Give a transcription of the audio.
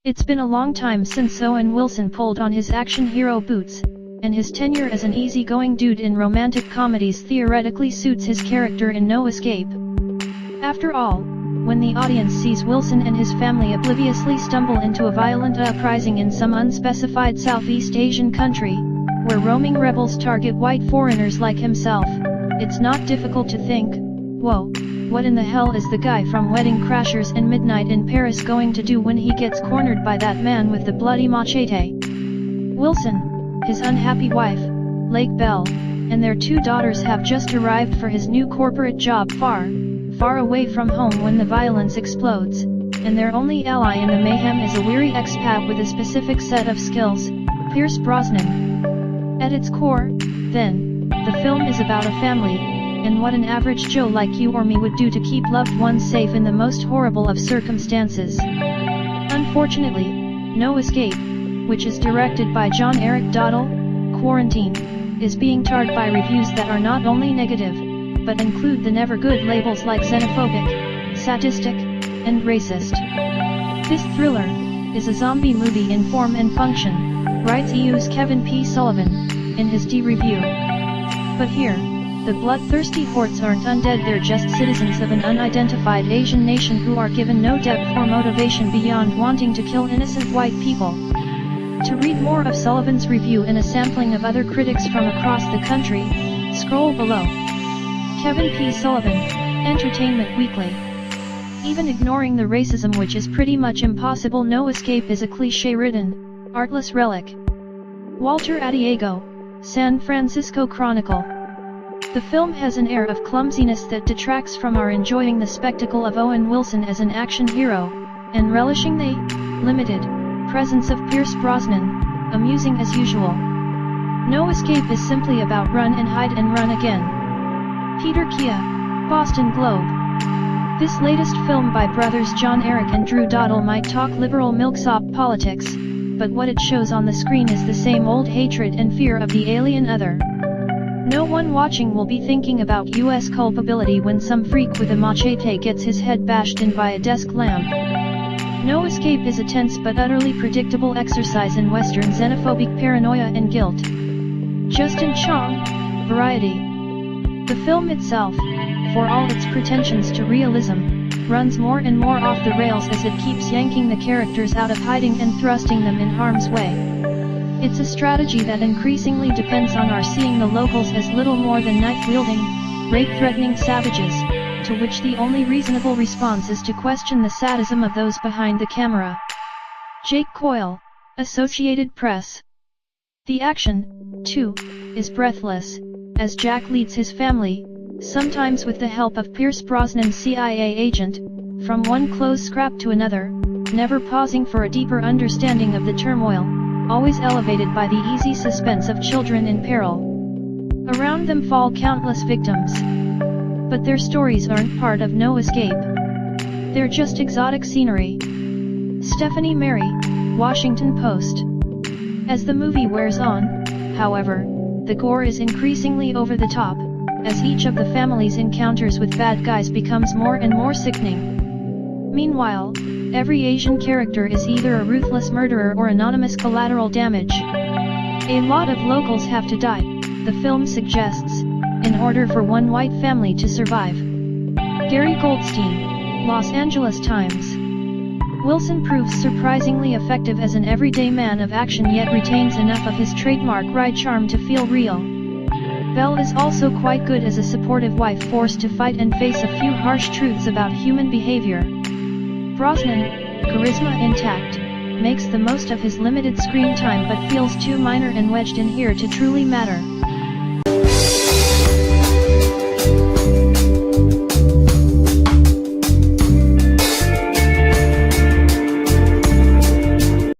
It's been a long time since Owen Wilson pulled on his action hero boots, and his tenure as an easygoing dude in romantic comedies theoretically suits his character in No Escape. After all, when the audience sees Wilson and his family obliviously stumble into a violent uprising in some unspecified Southeast Asian country, where roaming rebels target white foreigners like himself, it's not difficult to think, whoa, what in the hell is the guy from Wedding Crashers and Midnight in Paris going to do when he gets cornered by that man with the bloody machete? Wilson, his unhappy wife, Lake Bell, and their 2 daughters have just arrived for his new corporate job far, far away from home when the violence explodes, and their only ally in the mayhem is a weary expat with a specific set of skills, Pierce Brosnan. At its core, then, the film is about a family, and what an average Joe like you or me would do to keep loved ones safe in the most horrible of circumstances. Unfortunately, No Escape, which is directed by John Eric Dowdle, Quarantine, is being tarred by reviews that are not only negative, but include the never good labels like xenophobic, sadistic, and racist. This thriller is a zombie movie in form and function, writes EU's Kevin P. Sullivan in his D-review. But here, the bloodthirsty hordes aren't undead, they're just citizens of an unidentified Asian nation who are given no depth or motivation beyond wanting to kill innocent white people. To read more of Sullivan's review and a sampling of other critics from across the country, scroll below. Kevin P. Sullivan, Entertainment Weekly. Even ignoring the racism, which is pretty much impossible, No Escape is a cliché-ridden, artless relic. Walter Adiego, San Francisco Chronicle. The film has an air of clumsiness that detracts from our enjoying the spectacle of Owen Wilson as an action hero, and relishing the limited presence of Pierce Brosnan, amusing as usual. No Escape is simply about run and hide and run again. Peter Kia, Boston Globe. This latest film by brothers John Eric and Drew Dowdle might talk liberal milksop politics, but what it shows on the screen is the same old hatred and fear of the alien other. No one watching will be thinking about US culpability when some freak with a machete gets his head bashed in by a desk lamp. No Escape is a tense but utterly predictable exercise in Western xenophobic paranoia and guilt. Justin Chong, Variety. The film itself, for all its pretensions to realism, runs more and more off the rails as it keeps yanking the characters out of hiding and thrusting them in harm's way. It's a strategy that increasingly depends on our seeing the locals as little more than knife-wielding, rape-threatening savages, to which the only reasonable response is to question the sadism of those behind the camera. Jake Coyle, Associated Press. The action, too, is breathless, as Jack leads his family, sometimes with the help of Pierce Brosnan's CIA agent, from one clothes scrap to another, never pausing for a deeper understanding of the turmoil, always elevated by the easy suspense of children in peril. Around them fall countless victims. But their stories aren't part of No Escape. They're just exotic scenery. Stephanie Mary, Washington Post. As the movie wears on, however, the gore is increasingly over the top, as each of the family's encounters with bad guys becomes more and more sickening. Meanwhile, every Asian character is either a ruthless murderer or anonymous collateral damage. A lot of locals have to die, the film suggests, in order for one white family to survive. Gary Goldstein, Los Angeles Times. Wilson proves surprisingly effective as an everyday man of action, yet retains enough of his trademark wry charm to feel real. Belle is also quite good as a supportive wife forced to fight and face a few harsh truths about human behavior. Brosnan, charisma intact, makes the most of his limited screen time but feels too minor and wedged in here to truly matter.